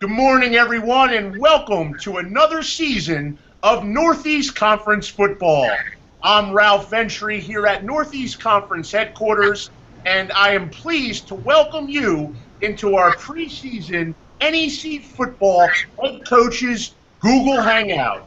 Good morning, everyone, and welcome to another season of Northeast Conference football. I'm Ralph Ventry here at Northeast Conference headquarters, and I am pleased to welcome you into our preseason NEC football head coaches Google Hangout.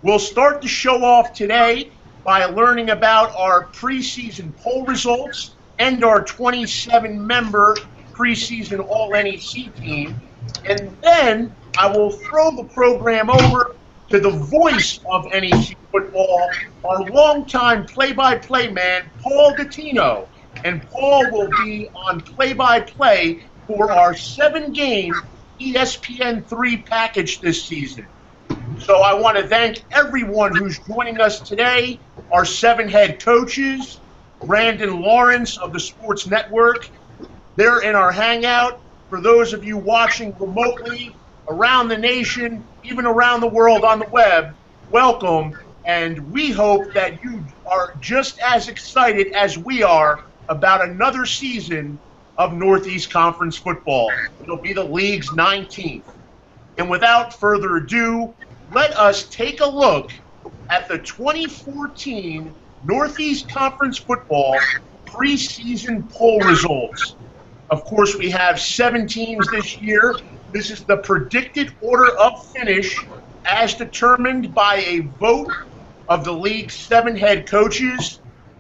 We'll start the show off today by learning about our preseason poll results and our 27-member preseason All-NEC team. And then I will throw the program over to the voice of NEC football, our longtime play-by-play man, Paul Gattino. And Paul will be on play-by-play for our 7-game ESPN3 package this season. So I want to thank everyone who's joining us today, our 7 head coaches, Brandon Lawrence of the Sports Network. They're in our hangout. For those of you watching remotely around the nation, even around the world on the web, welcome, and we hope that you are just as excited as we are about another season of Northeast Conference football. It'll be the league's 19th. And without further ado, let us take a look at the 2014 Northeast Conference football preseason poll results. Of course, we have 7 teams this year. This is the predicted order of finish as determined by a vote of the league's 7 head coaches.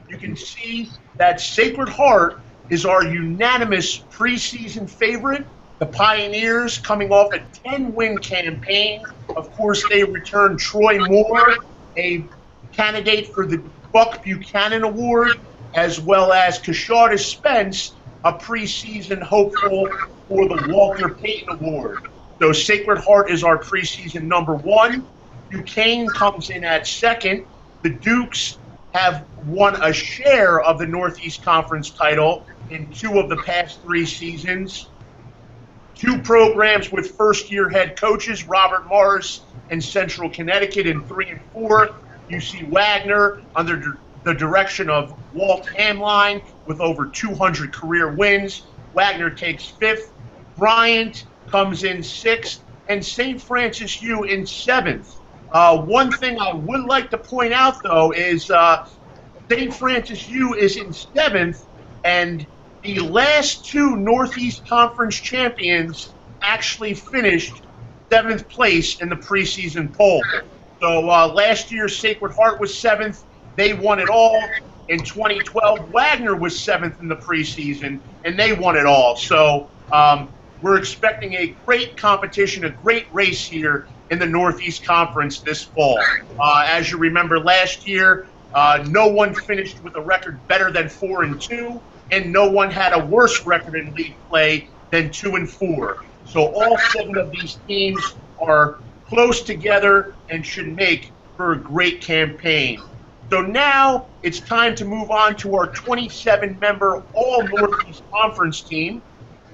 You can see that Sacred Heart is our unanimous preseason favorite. The Pioneers coming off a 10-win campaign. Of course, they return Troy Moore, a candidate for the Buck Buchanan Award, as well as Kashada Spence, a preseason hopeful for the Walter Payton Award. So Sacred Heart is our preseason number 1. Duquesne comes in at 2nd. The Dukes have won a share of the Northeast Conference title in 2 of the past 3 seasons. 2 programs with first-year head coaches, Robert Morris and Central Connecticut in 3 and 4. You see Wagner under the direction of Walt Hameline with over 200 career wins. Wagner takes 5th. Bryant comes in 6th. And St. Francis U in 7th. One thing I would like to point out, though, is St. Francis U is in 7th, and the last 2 Northeast Conference champions actually finished 7th place in the preseason poll. So last year, Sacred Heart was 7th. They won it all. In 2012, Wagner was 7th in the preseason, and they won it all. So we're expecting a great competition, a great race here in the Northeast Conference this fall. As you remember, last year, no one finished with a record better than 4 and 2, and no one had a worse record in league play than 2 and 4. So all 7 of these teams are close together and should make for a great campaign. So now it's time to move on to our 27-member All-Northeast Conference team.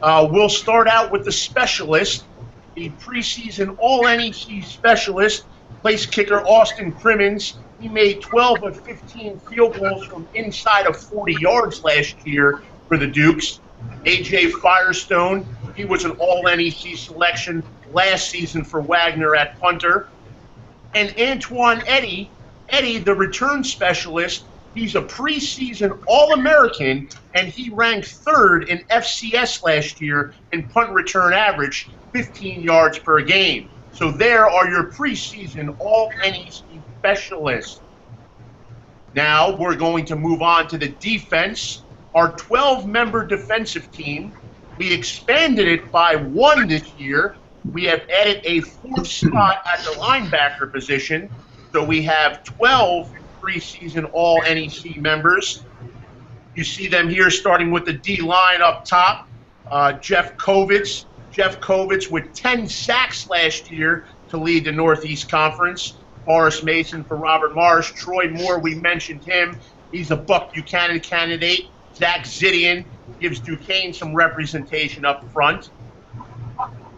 We'll start out with the specialist, the preseason All-NEC specialist, place kicker Austin Crimmins. He made 12 of 15 field goals from inside of 40 yards last year for the Dukes. A.J. Firestone, he was an All-NEC selection last season for Wagner at punter. And Antoine Eddy, the return specialist, he's a preseason All-American, and he ranked 3rd in FCS last year in punt return average, 15 yards per game. So there are your preseason All-NEC specialists. Now we're going to move on to the defense. Our 12-member defensive team, we expanded it by 1 this year. We have added a 4th spot at the linebacker position. So we have 12 preseason All-NEC members. You see them here starting with the D-line up top. Jeff Kovitz with 10 sacks last year to lead the Northeast Conference. Forrest Mason for Robert Morris. Troy Moore, we mentioned him. He's a Buck Buchanan candidate. Zach Zidian gives Duquesne some representation up front.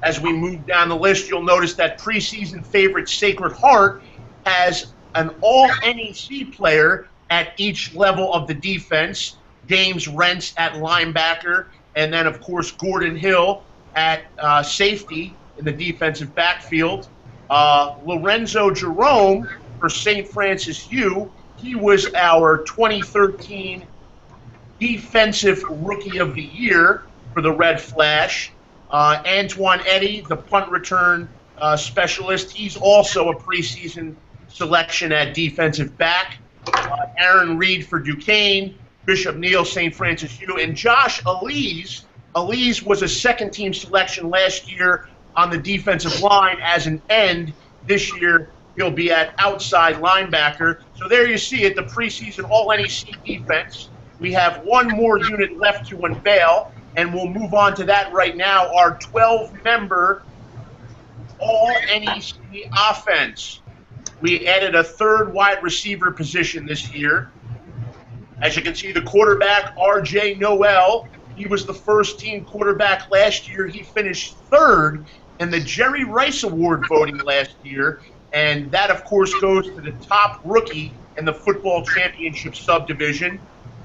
As we move down the list, you'll notice that preseason favorite Sacred Heart has an All-NEC player at each level of the defense. James Rentz at linebacker, and then, of course, Gordon Hill at safety. in the defensive backfield. Lorenzo Jerome for St. Francis U. He was our 2013 Defensive Rookie of the Year for the Red Flash. Antoine Eddy, the punt return specialist, he's also a preseason selection at defensive back. Aaron Reed for Duquesne, Bishop Neal, St. Francis U, and Josh Elise. Elise was a second-team selection last year on the defensive line as an end. This year, he'll be at outside linebacker. So there you see it, the preseason All-NEC defense. We have one more unit left to unveil, and we'll move on to that right now, our 12-member All-NEC offense. We added a third wide receiver position this year. As you can see, the quarterback, R.J. Noel, he was the first-team quarterback last year. He finished third in the Jerry Rice Award voting last year, and that, of course, goes to the top rookie in the football championship subdivision.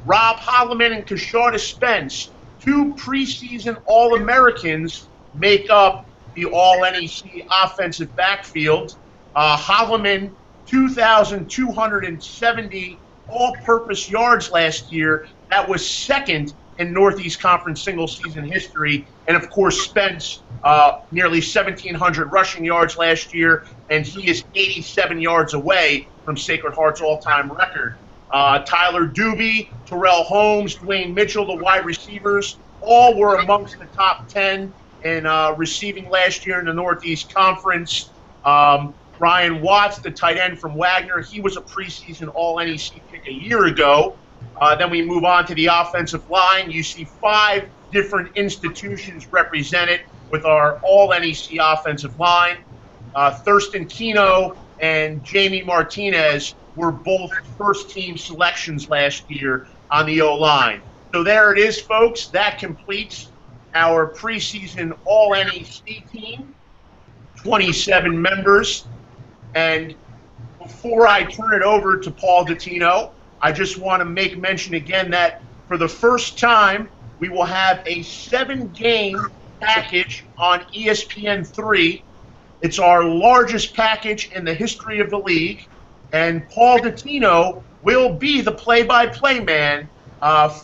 Rob Holloman and Kashada Spence, two preseason All-Americans, make up the All-NEC offensive backfield. Holloman, 2,270 all-purpose yards last year. That was second in Northeast Conference single-season history. And, of course, Spence, nearly 1,700 rushing yards last year, and he is 87 yards away from Sacred Heart's all-time record. Tyler Doobie, Terrell Holmes, Dwayne Mitchell, the wide receivers, all were amongst the top 10 in receiving last year in the Northeast Conference. Brian Watts, the tight end from Wagner, he was a preseason All-NEC pick a year ago. Then we move on to the offensive line. You see 5 different institutions represented with our All-NEC offensive line. Thurston Keno and Jamie Martinez were both first-team selections last year on the O-line. So there it is, folks. That completes our preseason All-NEC team, 27 members. And before I turn it over to Paul Dottino, I just want to make mention again that for the first time, we will have a 7-game package on ESPN3. It's our largest package in the history of the league, and Paul Dottino will be the play-by-play man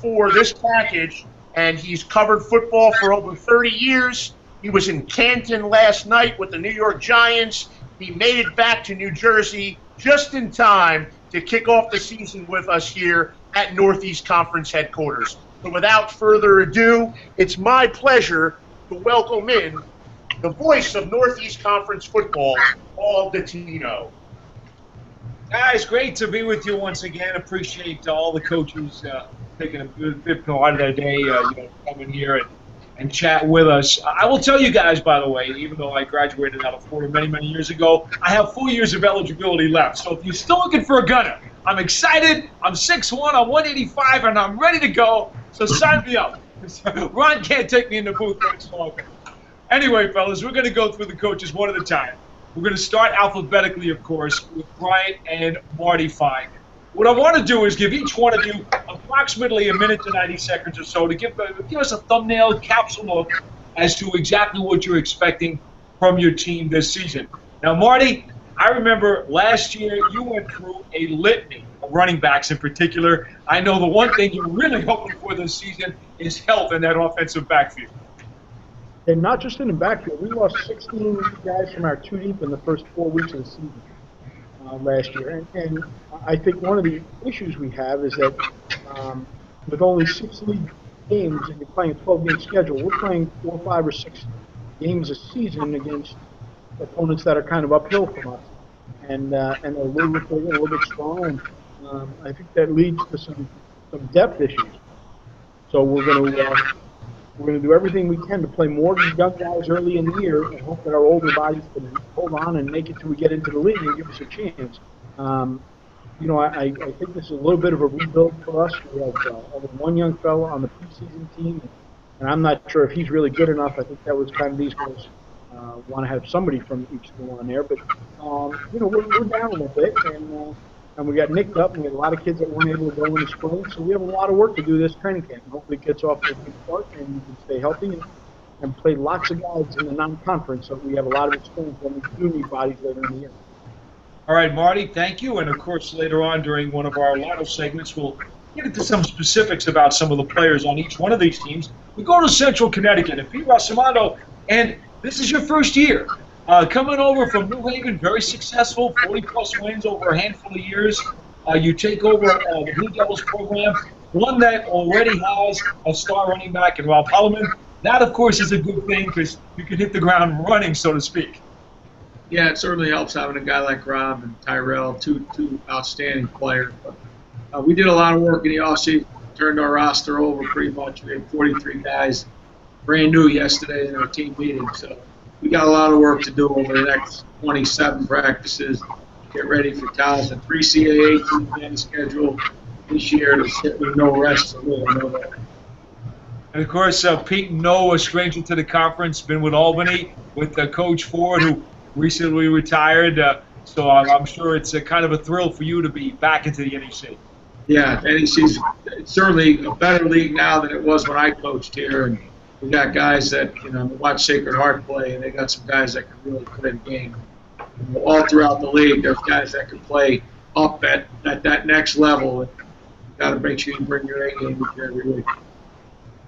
for this package, and he's covered football for over 30 years. He was in Canton last night with the New York Giants. He made it back to New Jersey just in time to kick off the season with us here at Northeast Conference headquarters. So without further ado, it's my pleasure to welcome in the voice of Northeast Conference football, Paul Dottino. Guys, great to be with you once again. Appreciate all the coaches taking a bit part of their day, coming here and chat with us. I will tell you guys, by the way, even though I graduated out of Florida many, many years ago, I have 4 years of eligibility left. So if you're still looking for a gunner, I'm excited. I'm 6'1", I'm 185, and I'm ready to go. So sign me up. Ron can't take me in the booth much longer. Anyway, fellas, we're going to go through the coaches one at a time. We're going to start alphabetically, of course, with Bryant and Marty Fine. What I want to do is give each one of you approximately a minute to 90 seconds or so to give us a thumbnail capsule look as to exactly what you're expecting from your team this season. Now, Marty, I remember last year you went through a litany of running backs in particular. I know the one thing you're really hoping for this season is health in that offensive backfield. And not just in the backfield. We lost 16 guys from our 2 deep in the first 4 weeks of the season last year. And I think one of the issues we have is that with only 6 league games and you're playing a 12-game schedule, we're playing 4, 5, or 6 games a season against opponents that are kind of uphill from us. And they're a little bit bigger, a little bit strong. And I think that leads to some depth issues. So we're going to do everything we can to play more young guys early in the year and hope that our older bodies can hold on and make it till we get into the league and give us a chance. I think this is a little bit of a rebuild for us. We have one young fellow on the preseason team, and I'm not sure if he's really good enough. I think that was kind of these guys want to have somebody from each school on there. But, we're down a little bit, and we got nicked up, and we had a lot of kids that weren't able to go in the spring. So we have a lot of work to do this training camp. Hopefully it gets off to a good start, and we can stay healthy and play lots of guys in the non-conference, so we have a lot of experience when we do need bodies later in the year. All right, Marty, thank you. And, of course, later on during one of our lotto segments, we'll get into some specifics about some of the players on each one of these teams. We go to Central Connecticut, and Pete Rossomando, and this is your first year. Coming over from New Haven, very successful, 40-plus wins over a handful of years. You take over the Blue Devils program, one that already has a star running back in Ralph Hameline. That, of course, is a good thing because you can hit the ground running, so to speak. Yeah, it certainly helps having a guy like Rob and Tyrell, two outstanding players. But we did a lot of work in the offseason, turned our roster over pretty much. We had 43 guys brand new yesterday in our team meeting. So we got a lot of work to do over the next 27 practices. Get ready for college. And 3 CAA teams on the schedule this year. There's certainly no rest, so we'll know that. And, of course, Pete a stranger to the conference, been with Albany, with Coach Ford, who recently retired. So I'm sure it's kind of a thrill for you to be back into the NEC. Yeah, NEC's certainly a better league now than it was when I coached here. And we got guys that, watch Sacred Heart play, and they got some guys that can really play the game. And all throughout the league, there's guys that can play up at that next level. And you got to make sure you bring your A game with you every week.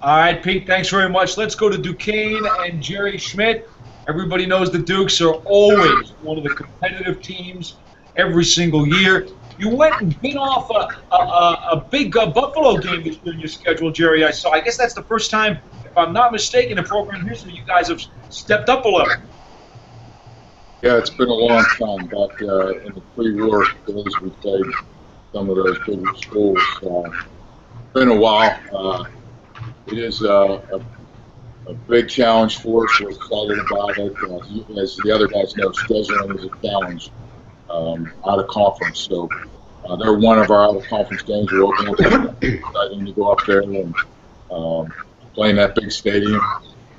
All right, Pete, thanks very much. Let's go to Duquesne and Jerry Schmitt. Everybody knows the Dukes are always one of the competitive teams every single year. You went and bit off a big Buffalo game this year in your schedule, Jerry, I saw. I guess that's the first time, if I'm not mistaken, in program history you guys have stepped up a level. Yeah, it's been a long time. Back in the pre-war days, we played some of those bigger schools. Been a while. It is a big challenge for us. We're excited about it. As the other guys know, scheduling is a challenge out of conference. So they're one of our out-of-conference games. We're open up. Exciting to go up there and play in that big stadium.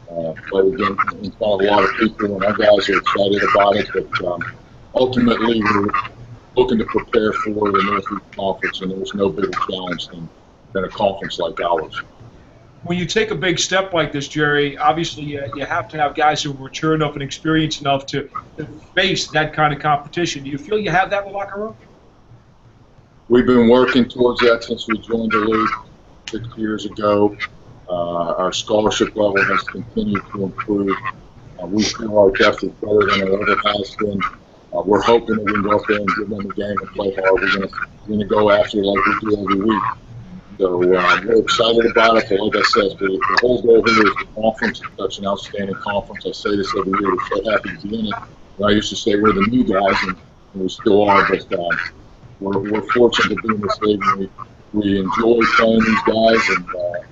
Play again in front of a lot of people, and our guys are excited about it. But ultimately, we're looking to prepare for the Northeast Conference, and there's no bigger challenge than a conference like ours. When you take a big step like this, Jerry, obviously you have to have guys who are mature enough and experienced enough to face that kind of competition. Do you feel you have that in the locker room? We've been working towards that since we joined the league 6 years ago. Our scholarship level has continued to improve. We feel our depth is better than it ever has been. We're hoping that we can go up there and give them the game and play hard. We're going to go after it like we do every week. So we're excited about it. But like I said, the whole goal here is the conference. It's such an outstanding conference. I say this every year. We're so happy to be in it. And I used to say we're the new guys, and we still are. But we're fortunate to be in this league. And we enjoy playing these guys. And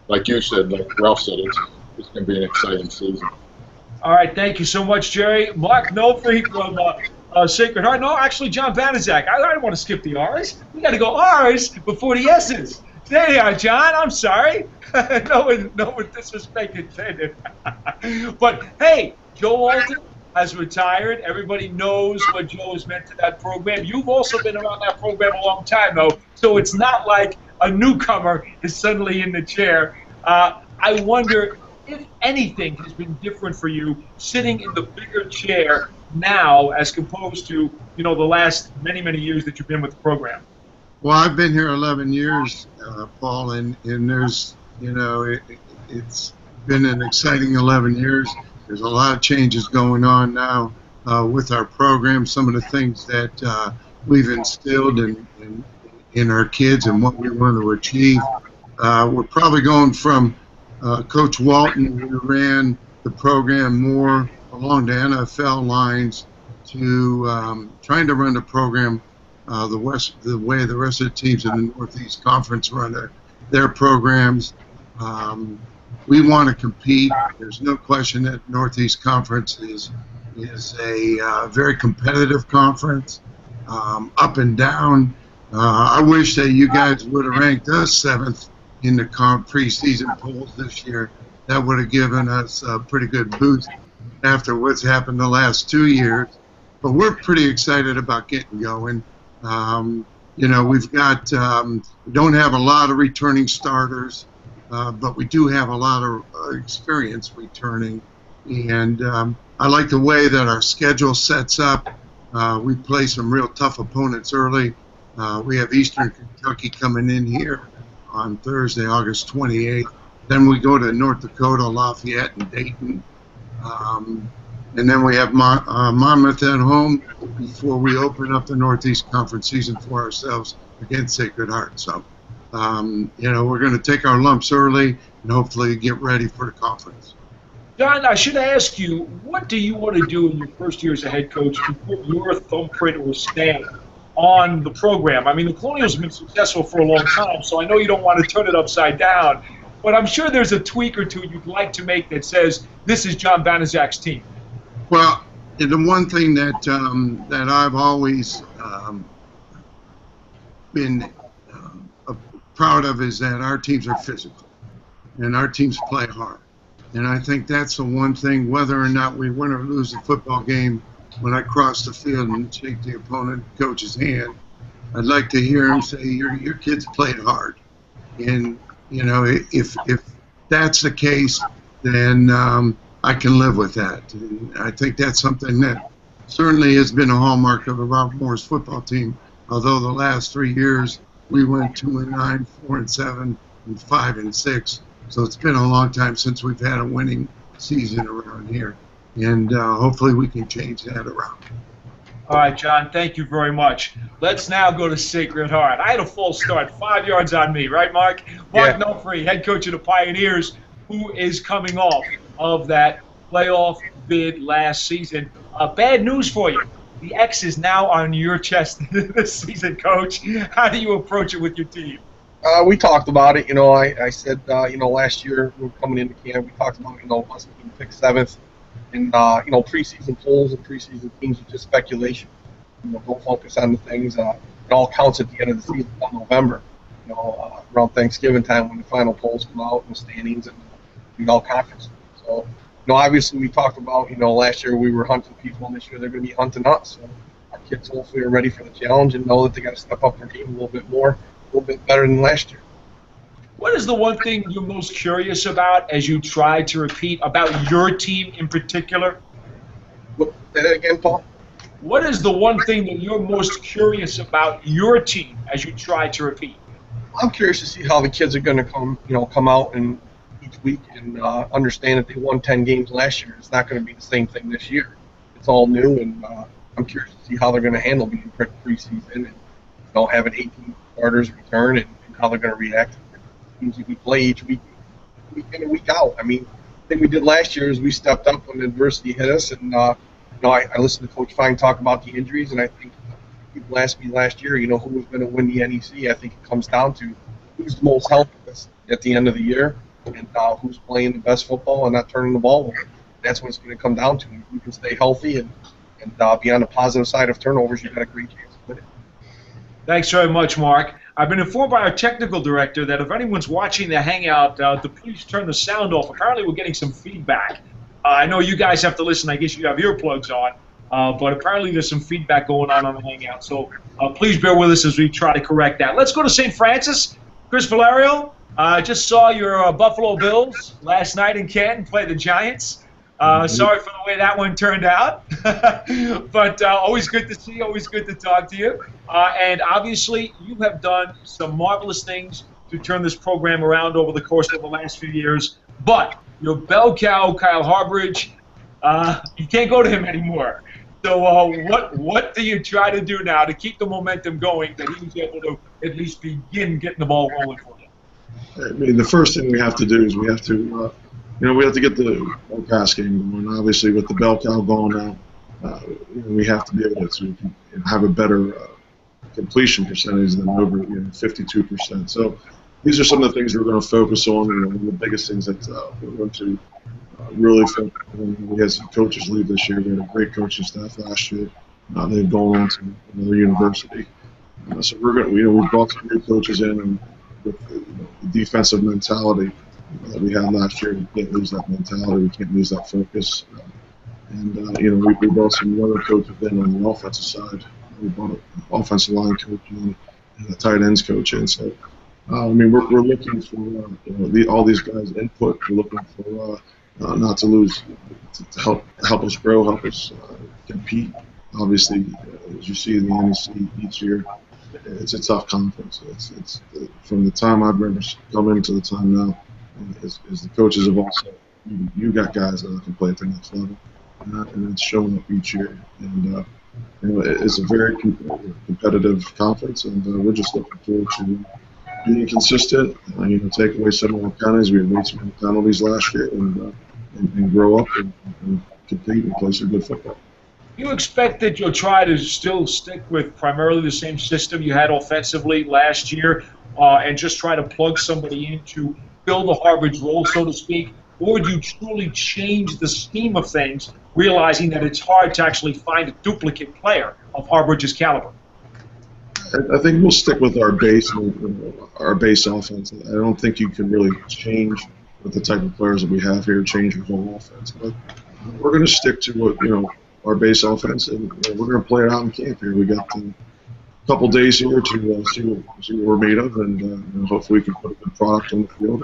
like you said, like Ralph said, it's going to be an exciting season. All right, thank you so much, Jerry. Mark Nofri from Sacred Heart. No, actually, John Banaszak. I don't want to skip the R's. We got to go R's before the S's. There you are, John. I'm sorry. no disrespect intended. But, hey, Joe Walton has retired. Everybody knows what Joe has meant to that program. You've also been around that program a long time, though, so it's not like a newcomer is suddenly in the chair. I wonder if anything has been different for you sitting in the bigger chair now as opposed to, the last many, many years that you've been with the program. Well, I've been here 11 years, Paul, and there's, it's been an exciting 11 years. There's a lot of changes going on now with our program. Some of the things that we've instilled in our kids and what we want to achieve. We're probably going from Coach Walton, who ran the program more along the NFL lines, to trying to run the program the way the rest of the teams in the Northeast Conference run their programs. We want to compete. There's no question that Northeast Conference is a very competitive conference, up and down. I wish that you guys would have ranked us 7th in the preseason polls this year. That would have given us a pretty good boost after what's happened the last 2 years. But we're pretty excited about getting going. We've got we don't have a lot of returning starters. but we do have a lot of experience returning. And I like the way that our schedule sets up. We play some real tough opponents early. We have Eastern Kentucky coming in here on Thursday, August 28th. Then we go to North Dakota, Lafayette, and Dayton. And then we have Monmouth at home before we open up the Northeast Conference season for ourselves against Sacred Heart. So, we're going to take our lumps early and hopefully get ready for the conference. John, I should ask you, what do you want to do in your first year as a head coach to put your thumbprint or stamp on the program? I mean, the Colonials have been successful for a long time, so I know you don't want to turn it upside down, but I'm sure there's a tweak or two you'd like to make that says, this is John Banaszak's team. Well, the one thing that that I've always been proud of is that our teams are physical and our teams play hard. And I think that's the one thing, whether or not we win or lose the football game, when I cross the field and shake the opponent coach's hand, I'd like to hear him say, your kids played hard. And, if that's the case, then I can live with that. And I think that's something that certainly has been a hallmark of the Ralph Morris football team, although the last 3 years we went 2-9, 4-7, and 5-6. So it's been a long time since we've had a winning season around here. And hopefully we can change that around. All right, John, thank you very much. Let's now go to Sacred Heart. I had a false start, 5 yards on me, right, Mark? Mark Nofri, head coach of the Pioneers, who is coming off of that playoff bid last season. Bad news for you. The X is now on your chest this season, Coach. How do you approach it with your team? We talked about it. I said, last year we were coming into camp, we talked about, us being picked 7th. And, preseason polls and preseason teams are just speculation. Don't focus on the things. It all counts at the end of the season in November. Around Thanksgiving time when the final polls come out and the standings and the all-conference. So, obviously we talked about, last year we were hunting people, and this year they're going to be hunting us. So our kids hopefully are ready for the challenge and know that they got to step up their game a little bit more, a little bit better than last year. What is the one thing you're most curious about as you try to repeat about your team in particular? Say that again, Paul? What is the one thing that you're most curious about your team as you try to repeat? I'm curious to see how the kids are going to come out and each week and understand that they won 10 games last year. It's not going to be the same thing this year. It's all new, and I'm curious to see how they're going to handle being preseason and having 18 starters return and how they're going to react. We play each week in and week out. I mean, the thing we did last year is we stepped up when adversity hit us, and I listened to Coach Fine talk about the injuries, and I think people asked me last year, who was going to win the NEC. I think it comes down to who's the most healthy at the end of the year, and who's playing the best football and not turning the ball over. That's what it's going to come down to. If you can stay healthy and be on the positive side of turnovers, you've got a great chance to win it. Thanks very much, Mark. I've been informed by our technical director that if anyone's watching the Hangout, to please turn the sound off. Apparently we're getting some feedback. I know you guys have to listen. I guess you have earplugs on. But apparently there's some feedback going on the Hangout. So please bear with us as we try to correct that. Let's go to St. Francis. Chris Villarrial, I just saw your Buffalo Bills last night in Canton play the Giants. Sorry for the way that one turned out. But always good to see you, always good to talk to you. And obviously, you have done some marvelous things to turn this program around over the course of the last few years. But your bell cow, Kyle Harbridge, you can't go to him anymore. So what do you try to do now to keep the momentum going that he was able to at least begin getting the ball rolling for you? I mean, the first thing we have to do is we have to get the pass game going. Obviously, with the bell cow going now, we have to be able to have a better completion percentage than over 52%. So these are some of the things we're going to focus on. One of the biggest things that we're going to really focus on. We had some coaches leave this year. We had a great coaching staff last year. They've gone on to another university. So we're going to, we brought some new coaches in, and with the defensive mentality that we had last year, we can't lose that mentality. We can't lose that focus. We brought some other coaches in on the offensive side. We brought an offensive line coach and a tight ends coach in. So I mean, we're looking for all these guys' input. We're looking for not to lose, to help us grow, help us compete. Obviously, as you see in the NEC each year, it's a tough conference. It's from the time I've ever come into the time now, as the coaches have all said, you got guys that can play at the next level, and it's showing up each year. And it's a very competitive conference, and we're just looking forward to being consistent. Take away some of our penalties. We made some penalties last year, and grow up and compete and play some good football. You expect that you'll try to still stick with primarily the same system you had offensively last year, and just try to plug somebody in to fill the Harvard's role, so to speak? Or do you truly change the scheme of things, realizing that it's hard to actually find a duplicate player of Harvard's caliber? I think we'll stick with our base offense. I don't think you can really change with the type of players that we have here, change your whole offense. But we're going to stick to what our base offense, and we're going to play it out in camp here. We got a couple days here to see what we're made of, and hopefully we can put a good product on the field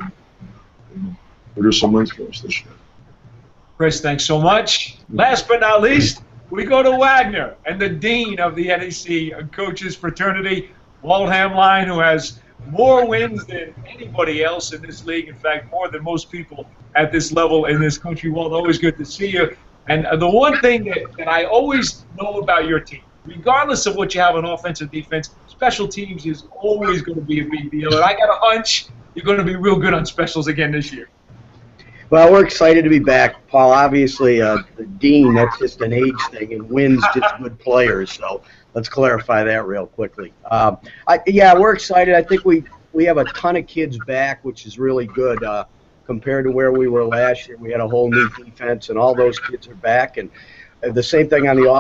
and produce some wins for us this year. Chris, thanks so much. Last but not least, we go to Wagner and the dean of the NEC coaches fraternity, Walt Hameline, who has more wins than anybody else in this league. In fact, more than most people at this level in this country. Walt, always good to see you. And the one thing that I always know about your team, regardless of what you have on offense or defense, special teams is always going to be a big deal. And I got a hunch you're going to be real good on specials again this year. Well, we're excited to be back, Paul. Obviously, the dean, that's just an age thing, and wins just good players. So let's clarify that real quickly. Yeah, we're excited. I think we have a ton of kids back, which is really good compared to where we were last year. We had a whole new defense, and all those kids are back. And the same thing on the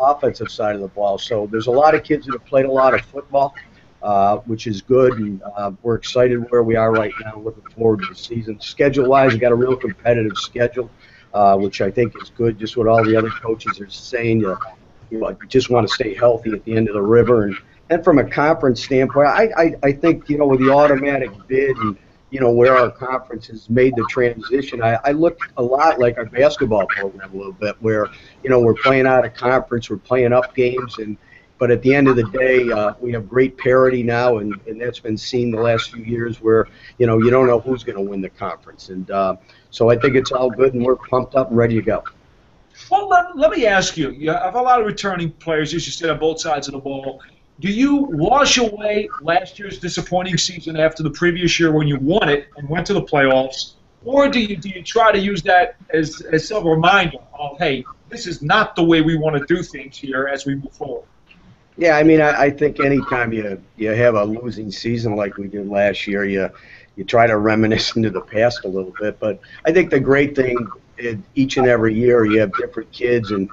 offensive side of the ball. So there's a lot of kids that have played a lot of football, which is good, and we're excited where we are right now, looking forward to the season. Schedule-wise, we've got a real competitive schedule, which I think is good, just what all the other coaches are saying. You just want to stay healthy at the end of the river. And from a conference standpoint, I think, with the automatic bid and, where our conference has made the transition, I look a lot like our basketball program a little bit, where, we're playing out of conference, we're playing up games, but at the end of the day, we have great parity now, and that's been seen the last few years where, you don't know who's going to win the conference. And so I think it's all good, and we're pumped up and ready to go. Well, let me ask you. You have a lot of returning players, as you said, on both sides of the ball. Do you wash away last year's disappointing season after the previous year when you won it and went to the playoffs, or do you try to use that as a reminder of, hey, this is not the way we want to do things here as we move forward? Yeah, I mean, I think anytime you have a losing season like we did last year, you try to reminisce into the past a little bit. But I think the great thing, each and every year you have different kids, and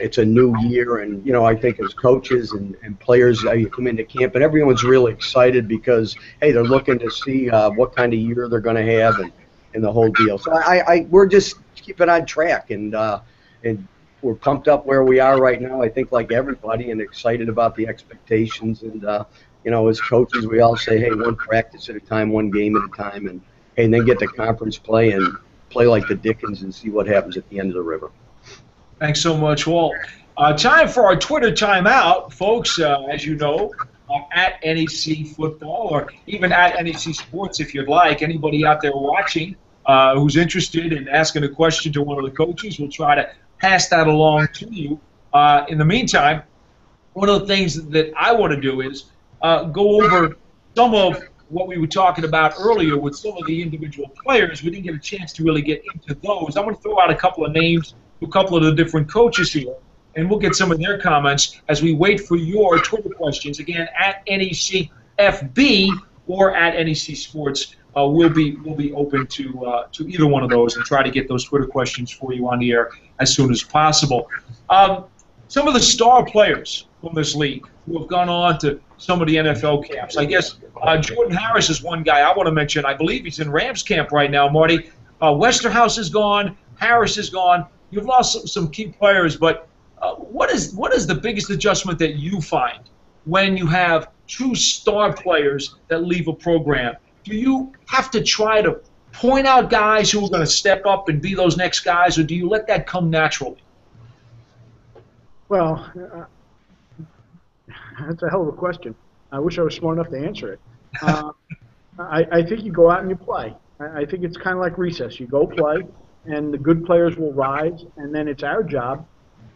it's a new year. And, I think as coaches and players, you come into camp, and everyone's really excited because, hey, they're looking to see what kind of year they're going to have and the whole deal. So we're just keeping on track, and we're pumped up where we are right now, I think, like everybody, and excited about the expectations. And, as coaches, we all say, hey, one practice at a time, one game at a time, and then get to conference play and play like the Dickens and see what happens at the end of the river. Thanks so much, Walt. Time for our Twitter timeout, folks. As you know, at NEC Football, or even at NEC Sports if you'd like. Anybody out there watching who's interested in asking a question to one of the coaches, we'll try to pass that along to you. In the meantime, one of the things that I want to do is go over some of what we were talking about earlier with some of the individual players. We didn't get a chance to really get into those. I'm going to throw out a couple of names to a couple of the different coaches here, and we'll get some of their comments as we wait for your Twitter questions. Again, at NECFB or at NEC Sports, we'll be open to either one of those and try to get those Twitter questions for you on the air as soon as possible. Some of the star players from this league who have gone on to some of the NFL camps. I guess Jordan Harris is one guy I want to mention. I believe he's in Rams camp right now, Marty. Westerhouse is gone. Harris is gone. You've lost some key players, but what is the biggest adjustment that you find when you have true star players that leave a program, do you have to try to point out guys who are going to step up and be those next guys, or do you let that come naturally? Well, that's a hell of a question. I wish I was smart enough to answer it. I think you go out and you play. I think it's kind of like recess. You go play, and the good players will rise, and then it's our job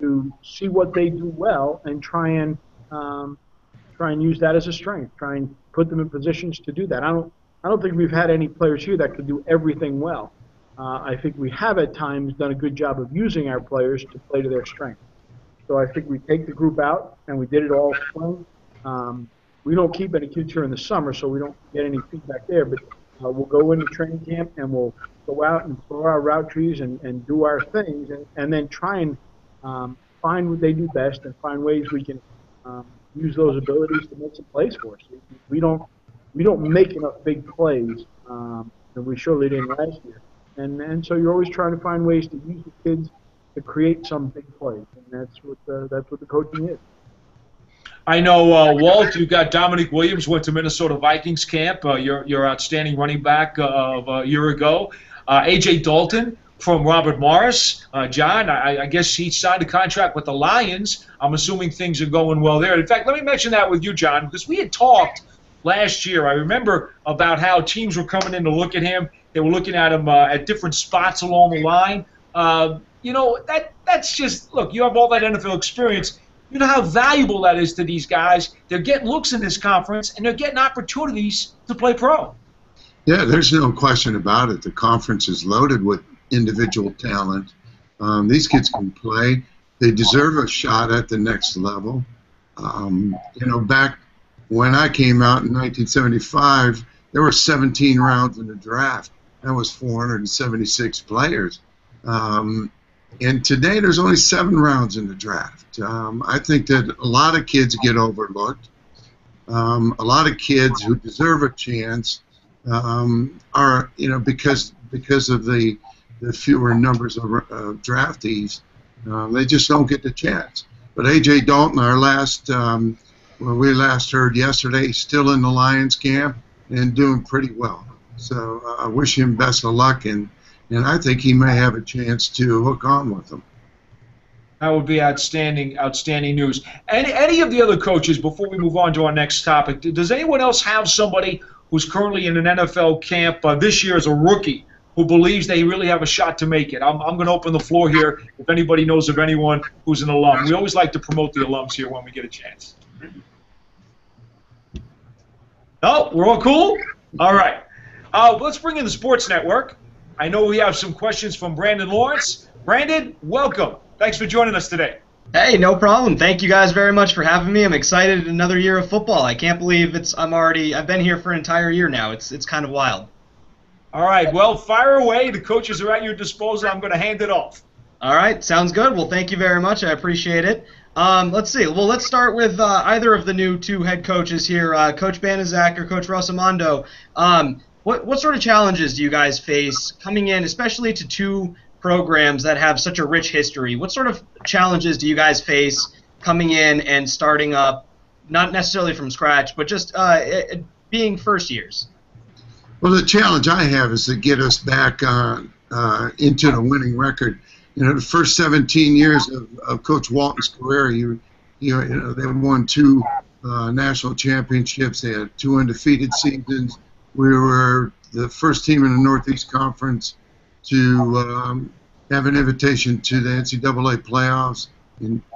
to see what they do well and try and use that as a strength. Try and put them in positions to do that. I don't think we've had any players here that could do everything well. I think we have at times done a good job of using our players to play to their strength. So I think we take the group out, and we did it all spring. We don't keep any kids here in the summer, so we don't get any feedback there. But we'll go into training camp, and we'll go out and throw our route trees and do our things, and then try and find what they do best and find ways we can use those abilities to make some plays for us. We don't make enough big plays, and we surely didn't last year. And so you're always trying to find ways to use the kids to create some big plays, and that's what the coaching is. I know, Walt, you got Dominic Williams, went to Minnesota Vikings camp, your outstanding running back of a year ago. A.J. Dalton from Robert Morris. John, I guess he signed a contract with the Lions. I'm assuming things are going well there. In fact, let me mention that with you, John, because we had talked last year. I remember about how teams were coming in to look at him. They were looking at him at different spots along the line. That's just, look, you have all that NFL experience. You know how valuable that is to these guys. They're getting looks in this conference, and they're getting opportunities to play pro. Yeah, there's no question about it. The conference is loaded with individual talent. These kids can play. They deserve a shot at the next level. Back when I came out in 1975, there were 17 rounds in the draft. That was 476 players. And today there's only 7 rounds in the draft. I think that a lot of kids get overlooked. A lot of kids who deserve a chance are, because of the fewer numbers of draftees, they just don't get the chance. But A.J. Dalton, we last heard yesterday, still in the Lions camp and doing pretty well. So I wish him best of luck, and I think he may have a chance to hook on with them. That would be outstanding news. Any of the other coaches, before we move on to our next topic, does anyone else have somebody who's currently in an NFL camp this year as a rookie who believes they really have a shot to make it? I'm going to open the floor here if anybody knows of anyone who's an alum. We always like to promote the alums here when we get a chance. No, we're all cool? All right. Let's bring in the Sports Network. I know we have some questions from Brandon Lawrence. Brandon, welcome. Thanks for joining us today. Hey, no problem. Thank you guys very much for having me. I'm excited. Another year of football. I can't believe I've been here for an entire year now. It's kind of wild. All right. Well, fire away. The coaches are at your disposal. I'm going to hand it off. All right. Sounds good. Well, thank you very much. I appreciate it. Let's see. Well, let's start with either of the new 2 head coaches here, Coach Banaszak or Coach Rossomando. What sort of challenges do you guys face coming in, especially to 2 programs that have such a rich history? What sort of challenges do you guys face coming in and starting up, not necessarily from scratch, but just being first years? Well, the challenge I have is to get us back into the winning record. The first 17 years of Coach Walton's career, they won 2 national championships. They had 2 undefeated seasons. We were the first team in the Northeast Conference to have an invitation to the NCAA playoffs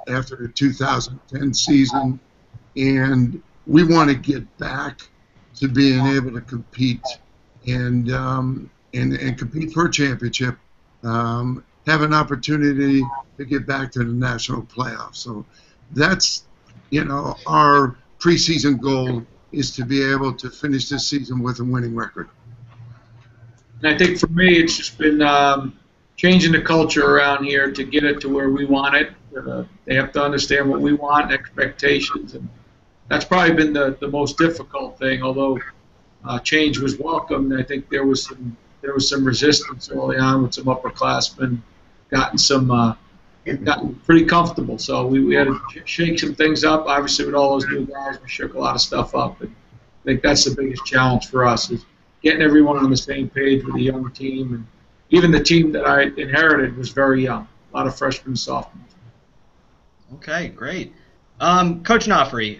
after the 2010 season, and we want to get back to being able to compete and compete for a championship, have an opportunity to get back to the national playoffs. So that's our preseason goal, is to be able to finish this season with a winning record. And I think for me, it's just been changing the culture around here to get it to where we want it. They have to understand what we want, expectations, and that's probably been the most difficult thing. Although change was welcome, I think there was some resistance early on with some upperclassmen, gotten some gotten pretty comfortable. So we had to shake some things up. Obviously, with all those new guys, we shook a lot of stuff up. And I think that's the biggest challenge for us is getting everyone on the same page with a young team. And even the team that I inherited was very young, a lot of freshmen and sophomores. Okay, great. Coach Nofri,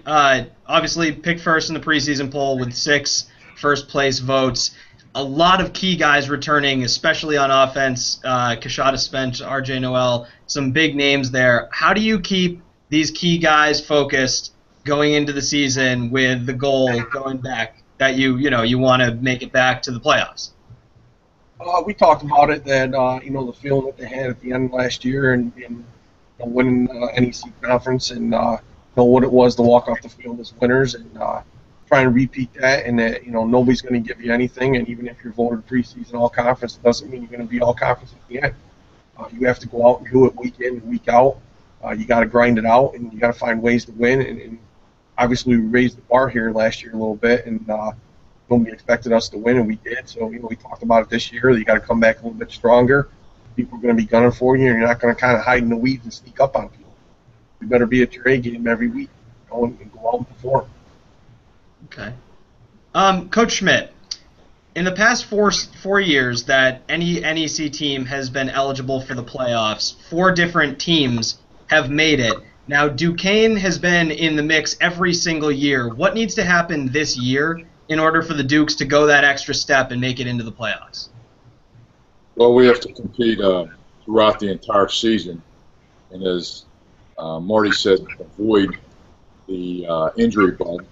obviously picked first in the preseason poll with 6 first-place votes. A lot of key guys returning, especially on offense. Kashada Spence, R.J. Noel, some big names there. How do you keep these key guys focused going into the season with the goal going back that you want to make it back to the playoffs? We talked about it that the feeling that they had at the end of last year and winning NEC conference and know what it was to walk off the field as winners and try and repeat that, and that nobody's going to give you anything, and even if you're voted preseason all conference, it doesn't mean you're going to be all conference at the end. You have to go out and do it week in and week out. You got to grind it out, and you got to find ways to win. And obviously, we raised the bar here last year a little bit, and nobody expected us to win, and we did. So we talked about it this year. You got to come back a little bit stronger. People are going to be gunning for you, and you're not going to kind of hide in the weeds and sneak up on people. You better be at your A game every week, and go out and perform. Okay. Coach Schmitt, in the past four years that any NEC team has been eligible for the playoffs, 4 different teams have made it. Now, Duquesne has been in the mix every single year. What needs to happen this year in order for the Dukes to go that extra step and make it into the playoffs? Well, we have to compete throughout the entire season. And as Marty said, avoid the injury bug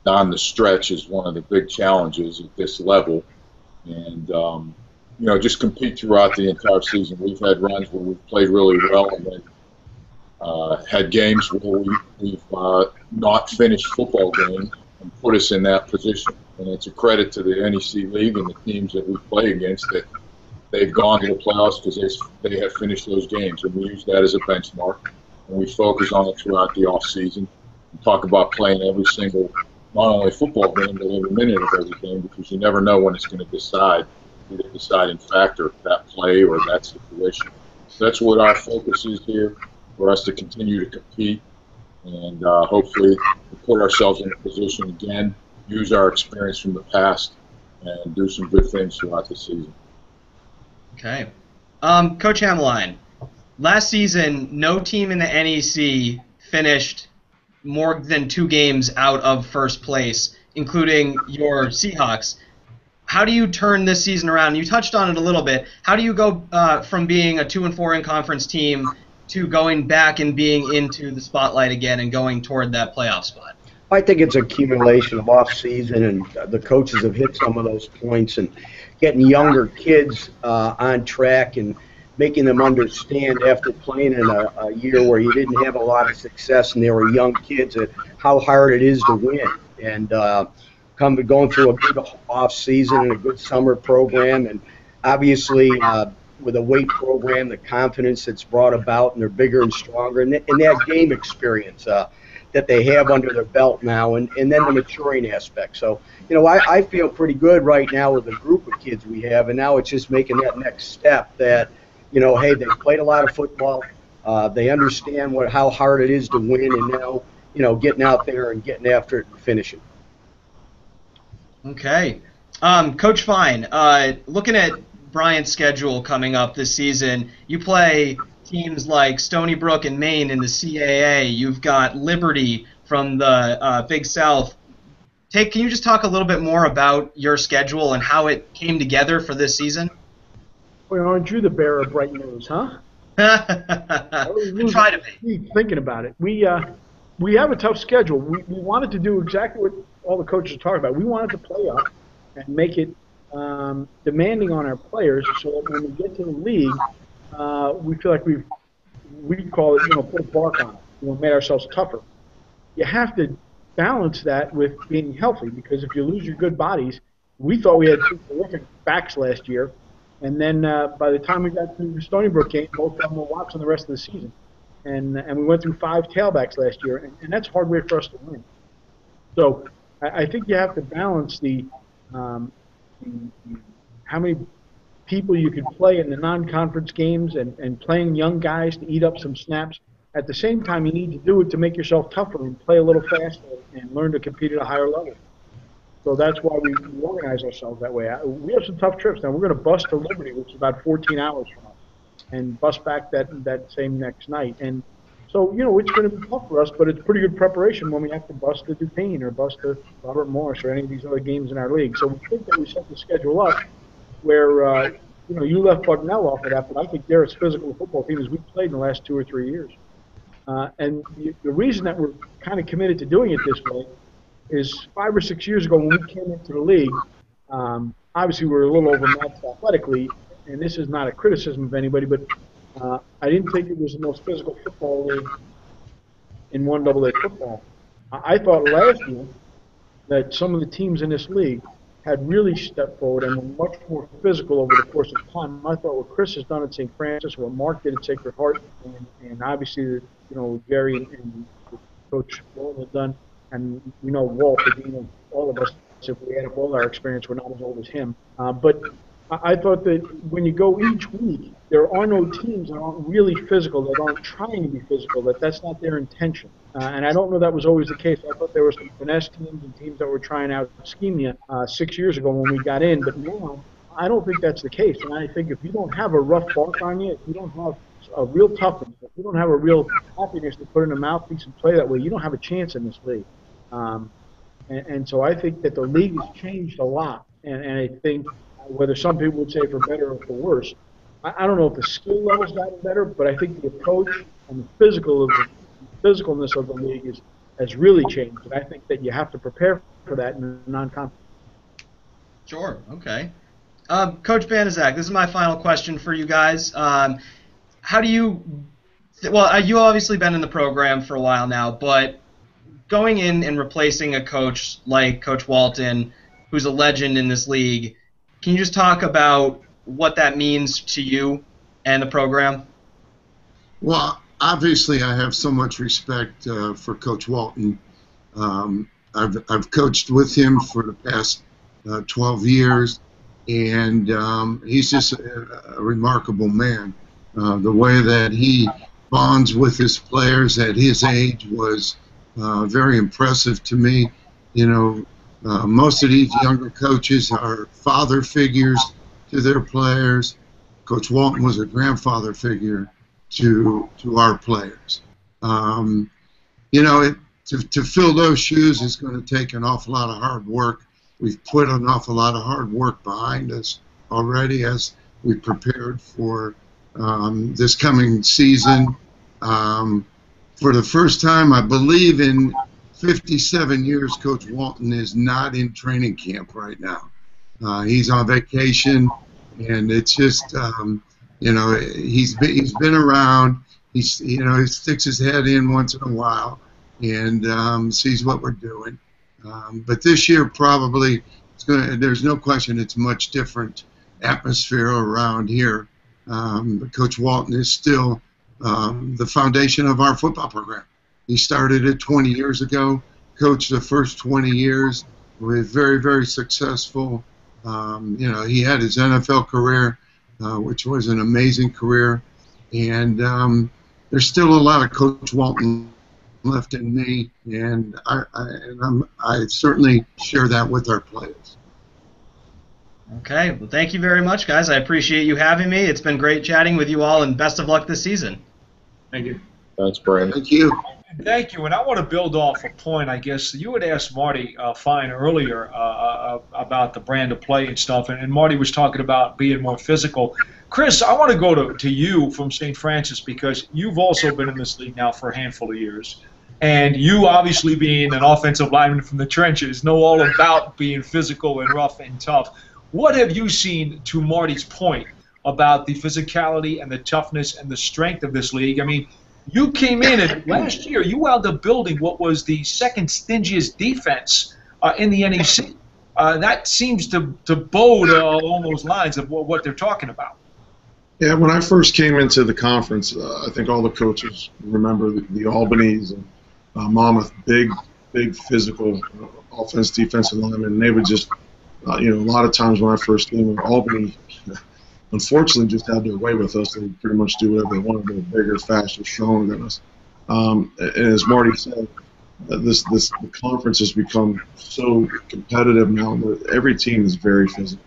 down the stretch is one of the big challenges at this level. And, just compete throughout the entire season. We've had runs where we've played really well and then had games where we've not finished football games and put us in that position. And it's a credit to the NEC League and the teams that we play against that they've gone to the playoffs because they have finished those games. And we use that as a benchmark. And we focus on it throughout the off season and talk about playing every single, not only football game, but every minute of every game, because you never know when it's going to be the deciding factor, that play or that situation. So that's what our focus is here, for us to continue to compete and hopefully put ourselves in a position again, use our experience from the past, and do some good things throughout the season. Okay. Coach Hameline, last season, no team in the NEC finished more than 2 games out of first place, including your Seahawks. How do you turn this season around? You touched on it a little bit. How do you go from being a 2-4 in conference team to going back and being into the spotlight again and going toward that playoff spot? I think it's accumulation of off season, and the coaches have hit some of those points, and getting younger kids on track and making them understand after playing in a year where you didn't have a lot of success and they were young kids, how hard it is to win. And going through a good off season and a good summer program, and obviously with a weight program, the confidence that's brought about, and they're bigger and stronger, and that game experience that they have under their belt now, and then the maturing aspect. So, I feel pretty good right now with the group of kids we have, and now it's just making that next step that, hey, they've played a lot of football, they understand how hard it is to win, and now, getting out there and getting after it and finishing. Okay. Coach Fine, looking at Bryant's schedule coming up this season, you play teams like Stony Brook and Maine in the CAA. You've got Liberty from the Big South. Can you just talk a little bit more about your schedule and how it came together for this season? Well, aren't you the bearer of bright news, huh? I try to be. Thinking about it. We have a tough schedule. We wanted to do exactly what all the coaches are talking about. We wanted to play up and make it demanding on our players so that when we get to the league, we feel like we call it, put a bark on it, made ourselves tougher. You have to balance that with being healthy, because if you lose your good bodies, we thought we had 2 terrific backs last year, and then by the time we got to the Stony Brook game, both of them were watching the rest of the season, and we went through 5 tailbacks last year, and that's a hard way for us to win. So I think you have to balance the how many people you could play in the non-conference games and playing young guys to eat up some snaps. At the same time, you need to do it to make yourself tougher and play a little faster and learn to compete at a higher level. So that's why we organize ourselves that way. We have some tough trips. Now, we're going to bus to Liberty, which is about 14 hours from us, and bus back that same next night. And so, you know, it's going to be tough for us, but it's pretty good preparation when we have to bus to Duquesne or bus to Robert Morris or any of these other games in our league. So we think that we set the schedule up where, you know, you left Bucknell off of that, but I think they're as physical a football team as we've played in the last 2 or 3 years. And the reason that we're kind of committed to doing it this way is 5 or 6 years ago when we came into the league, obviously we were a little overmatched athletically, and this is not a criticism of anybody, but I didn't think it was the most physical football league in 1AA football. I thought last year that some of the teams in this league had really stepped forward and were much more physical over the course of time. I thought what Chris has done at St. Francis, what Mark did at Sacred Heart, and obviously, you know, Jerry and Coach Walt have done, and you know Walt, the dean of all of us, if we add up all our experience, we're not as old as him. But I thought that when you go each week, there are no teams that aren't really physical, that aren't trying to be physical, that's not their intention. And I don't know that was always the case. I thought there were some finesse teams and teams that were trying out ischemia 6 years ago when we got in, but now I don't think that's the case. And I think if you don't have a rough bark on you, if you don't have a real toughness, if you don't have a real happiness to put in a mouthpiece and play that way, you don't have a chance in this league. And so I think that the league has changed a lot. And I think whether some people would say for better or for worse, I don't know if the skill level's gotten better, but I think the approach and the physicalness of the league has really changed. And I think that you have to prepare for that in the non-conference. Sure. Okay. Coach Banaszak, this is my final question for you guys. How do you? Well, you obviously been in the program for a while now, but going in and replacing a coach like Coach Walton, who's a legend in this league, can you just talk about what that means to you and the program? Well, obviously, I have so much respect for Coach Walton. I've coached with him for the past 12 years, and he's just a remarkable man. The way that he bonds with his players at his age was very impressive to me. You know, most of these younger coaches are father figures to their players. Coach Walton was a grandfather figure to our players. You know, to fill those shoes is going to take an awful lot of hard work. We've put an awful lot of hard work behind us already as we prepared for this coming season. For the first time, I believe in 57 years, Coach Walton is not in training camp right now. He's on vacation, and it's just, you know, he's been around. He sticks his head in once in a while and sees what we're doing. But this year, probably, there's no question it's a much different atmosphere around here. But Coach Walton is still the foundation of our football program. He started it 20 years ago, coached the first 20 years, was very, very successful. You know, he had his NFL career, which was an amazing career, and there's still a lot of Coach Walton left in me, and I certainly share that with our players. Okay, well, thank you very much, guys. I appreciate you having me. It's been great chatting with you all, and best of luck this season. Thank you. Thanks, Brian. Thank you. Thank you, and I want to build off a point, I guess. You had asked Marty Fine earlier about the brand of play and stuff, and Marty was talking about being more physical. Chris, I want to go to you from St. Francis because you've also been in this league now for a handful of years, and you obviously being an offensive lineman from the trenches know all about being physical and rough and tough. What have you seen, to Marty's point, about the physicality and the toughness and the strength of this league? I mean, you came in, and last year you wound up building what was the second stingiest defense in the NEC. That seems to bode along those lines of what they're talking about. Yeah, when I first came into the conference, I think all the coaches remember the Albany's and Monmouth, big physical offense, defensive linemen, and they would just, you know, a lot of times when I first came in Albany, unfortunately just had their way with us. They pretty much do whatever they want. They're bigger, faster, stronger than us. And as Marty said, the conference has become so competitive now that every team is very physical.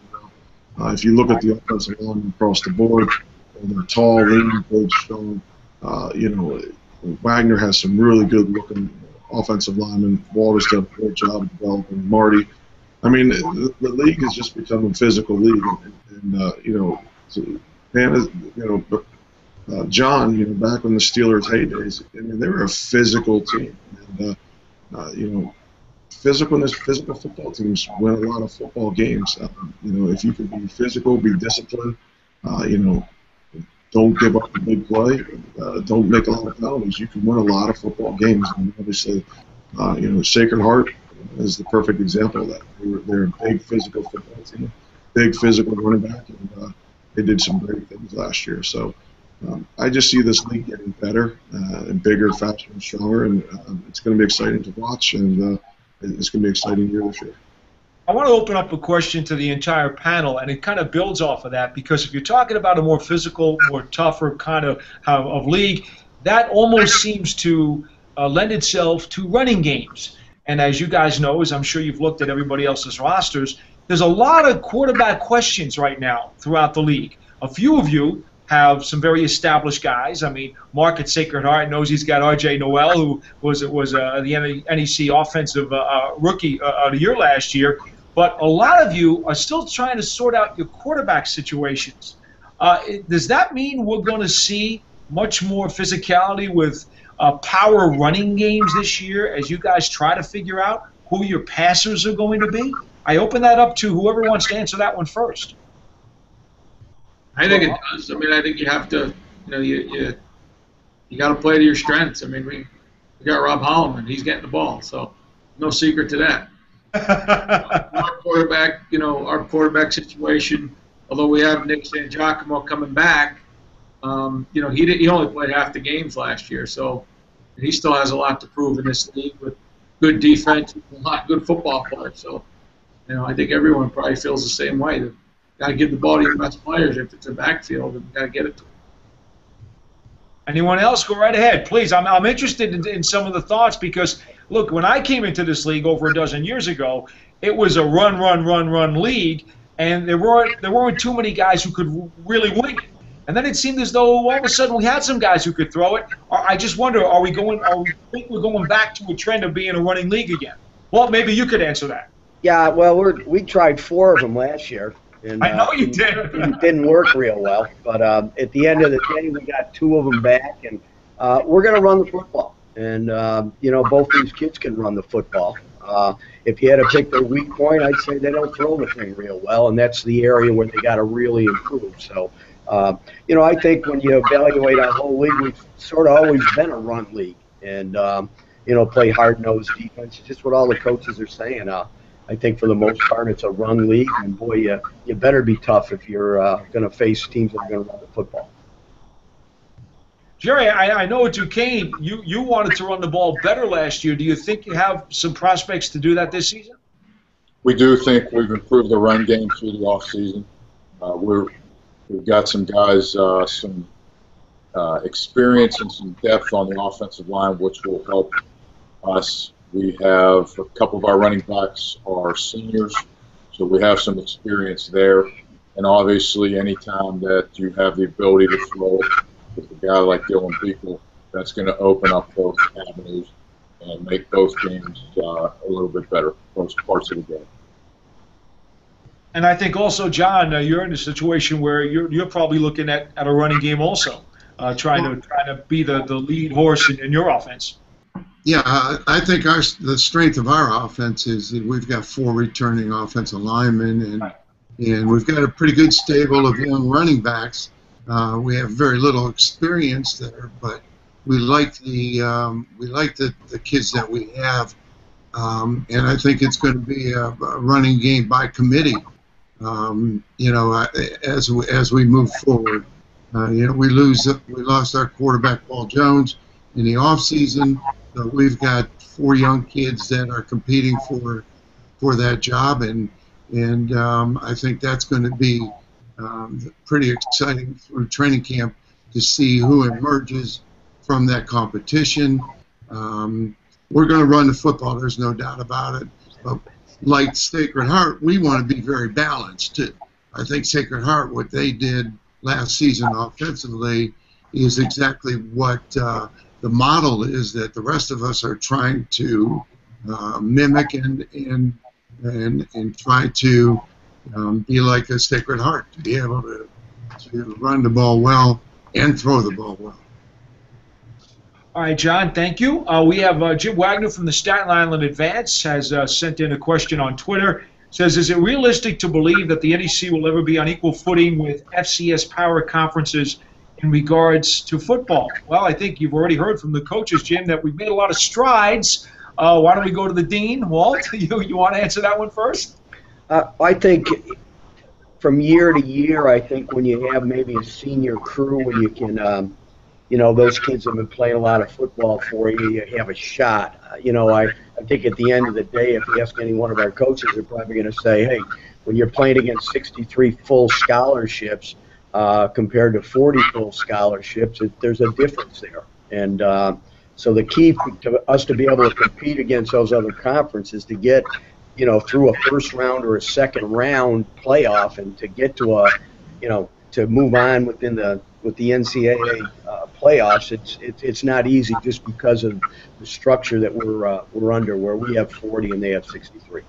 If you look at the offensive line across the board, they're tall, lean, big, strong. Wagner has some really good-looking offensive linemen. Walt has done a great job of developing Marty. I mean, the league has just become a physical league, John, back when the Steelers' heydays, I mean, they were a physical team, and physical football teams win a lot of football games. If you can be physical, be disciplined, don't give up a big play, don't make a lot of penalties, you can win a lot of football games. And obviously, Sacred Heart is the perfect example of that. They're a big physical football team, big physical running back, and they did some great things last year. So I just see this league getting better and bigger, faster, and stronger, and it's going to be exciting to watch, and it's going to be an exciting year this year. I want to open up a question to the entire panel, and it kind of builds off of that, because if you're talking about a more physical, more tougher kind of league, that almost seems to lend itself to running games. And as you guys know, as I'm sure you've looked at everybody else's rosters, there's a lot of quarterback questions right now throughout the league. A few of you have some very established guys. I mean, Mark at Sacred Heart knows he's got R.J. Noel, who was the NEC offensive rookie of the year last year. But a lot of you are still trying to sort out your quarterback situations. Does that mean we're going to see much more physicality with power running games this year as you guys try to figure out who your passers are going to be? I open that up to whoever wants to answer that one first. I think it does. I mean, I think you have to, you got to play to your strengths. I mean, we got Rob Holloman. He's getting the ball, so no secret to that. Our quarterback situation, although we have Nick Sangiacomo coming back, he only played half the games last year, so he still has a lot to prove in this league with good defense and a lot of good football players. So, I think everyone probably feels the same way. That got to give the ball to your best players if it's a backfield, and got to get it to them. Anyone else? Go right ahead, please. I'm interested in some of the thoughts, because, look, when I came into this league over a dozen years ago, it was a run league, and there weren't too many guys who could really win it. And then it seemed as though all of a sudden we had some guys who could throw it. I just wonder, are we think we're going back to a trend of being a running league again? Well, maybe you could answer that. Yeah, well, we tried 4 of them last year. And, I know you did. It didn't work real well, but at the end of the day, we got 2 of them back, and we're going to run the football. And both these kids can run the football. If you had to pick their weak point, I'd say they don't throw the thing real well, and that's the area where they got to really improve. So, I think when you evaluate our whole league, we've sort of always been a run league, and play hard-nosed defense. It's just what all the coaches are saying. I think for the most part it's a run league, and boy, you better be tough if you're going to face teams that are going to run the football. Jerry, I know at Duquesne you wanted to run the ball better last year. Do you think you have some prospects to do that this season? We do think we've improved the run game through the offseason. We've got some guys, some experience and some depth on the offensive line, which will help us. We have a couple of our running backs are seniors, so we have some experience there. And obviously, anytime that you have the ability to throw it with a guy like Dylan Beagle, that's going to open up both avenues and make both games a little bit better, both parts of the game. And I think also, John, you're in a situation where you're probably looking at a running game also, trying to be the lead horse in your offense. Yeah, I think the strength of our offense is that we've got 4 returning offensive linemen, and we've got a pretty good stable of young running backs. We have very little experience there, but we like the kids that we have, and I think it's going to be a running game by committee. As we move forward, we lost our quarterback Paul Jones in the off season. We've got 4 young kids that are competing for that job, and I think that's going to be pretty exciting through training camp to see who emerges from that competition. We're going to run the football, there's no doubt about it. But like Sacred Heart, we want to be very balanced too. I think Sacred Heart, what they did last season offensively, is exactly what the model is that the rest of us are trying to mimic and try to be like a Sacred Heart, to be able to run the ball well and throw the ball well. All right, John, thank you. We have Jim Wagner from the Staten Island Advance has sent in a question on Twitter. Says, is it realistic to believe that the NEC will ever be on equal footing with FCS power conferences in regards to football? Well, I think you've already heard from the coaches, Jim, that we've made a lot of strides. Why don't we go to the Dean? Walt, you want to answer that one first? I think from year to year, I think when you have maybe a senior crew when you can those kids have been playing a lot of football for you. You have a shot. I think at the end of the day, if you ask any one of our coaches, they're probably going to say, hey, when you're playing against 63 full scholarships compared to 40 full scholarships, there's a difference there. And so the key to us to be able to compete against those other conferences, to get through a first round or a second round playoff, and to get to to move on with the NCAA playoffs, it's not easy just because of the structure that we're under, where we have 40 and they have 63.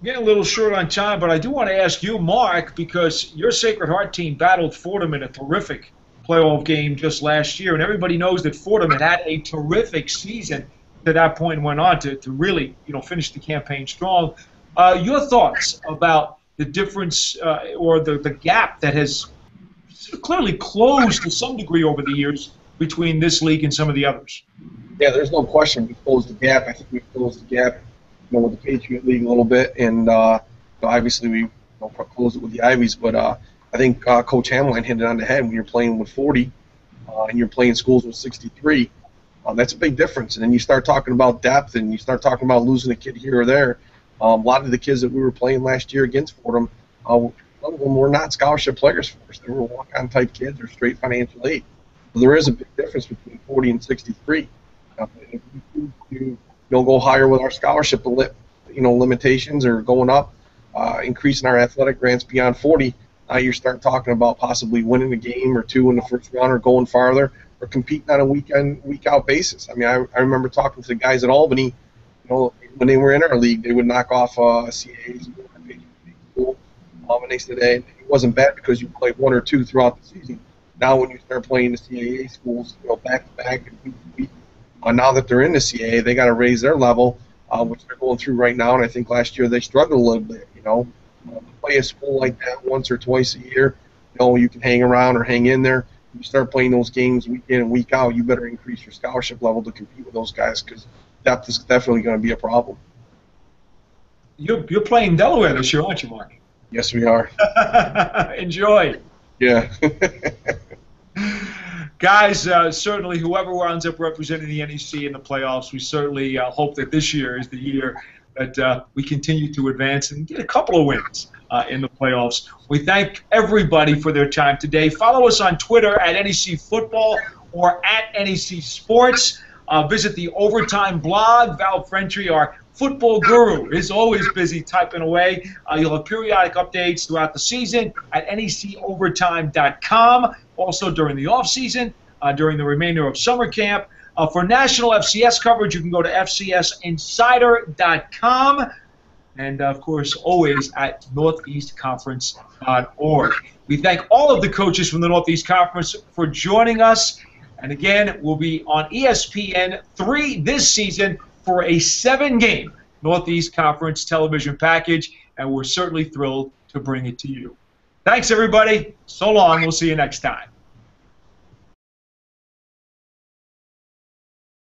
Getting a little short on time, but I do want to ask you, Mark, because your Sacred Heart team battled Fordham in a terrific playoff game just last year, and everybody knows that Fordham had a terrific season to that point and went on to really finish the campaign strong. Your thoughts about the difference or the gap that has clearly closed to some degree over the years between this league and some of the others? Yeah, there's no question we've closed the gap. I think we've closed the gap with the Patriot League a little bit, and obviously we closed it with the Ivies, but I think Coach Hameline hit it on the head. When you're playing with 40 and you're playing schools with 63, that's a big difference. And then you start talking about depth, and you start talking about losing a kid here or there. A lot of the kids that we were playing last year against Fordham, some of them were not scholarship players for us. They were walk-on type kids or straight financial aid. So there is a big difference between 40 and 63. If you go higher with our scholarship limitations, or going up, increasing our athletic grants beyond 40, now you start talking about possibly winning a game or two in the first round, or going farther, or competing on a week-in, week-out basis. I mean, I remember talking to the guys at Albany, when they were in our league, they would knock off CAAs school. And they said, hey, it wasn't bad because you played one or two throughout the season. Now when you start playing the CAA schools, back to back, now that they're in the CAA, they got to raise their level, which they're going through right now. And I think last year they struggled a little bit. To play a school like that once or twice a year, you can hang around or hang in there. You start playing those games week in and week out, you better increase your scholarship level to compete with those guys, because depth is definitely going to be a problem. You're playing Delaware this year, aren't you, Mark? Yes, we are. Enjoy. Yeah. Guys, certainly whoever winds up representing the NEC in the playoffs, we certainly hope that this year is the year that we continue to advance and get a couple of wins in the playoffs. We thank everybody for their time today. Follow us on Twitter at NEC Football or at NEC Sports. Visit the Overtime blog. Val Frentry, our football guru, is always busy typing away. You'll have periodic updates throughout the season at NECovertime.com. Also during the off-season, during the remainder of summer camp. For national FCS coverage, you can go to FCSinsider.com. And, of course, always at northeastconference.org. We thank all of the coaches from the Northeast Conference for joining us. And, again, we'll be on ESPN3 this season for a 7-game Northeast Conference television package, and we're certainly thrilled to bring it to you. Thanks, everybody. So long. We'll see you next time.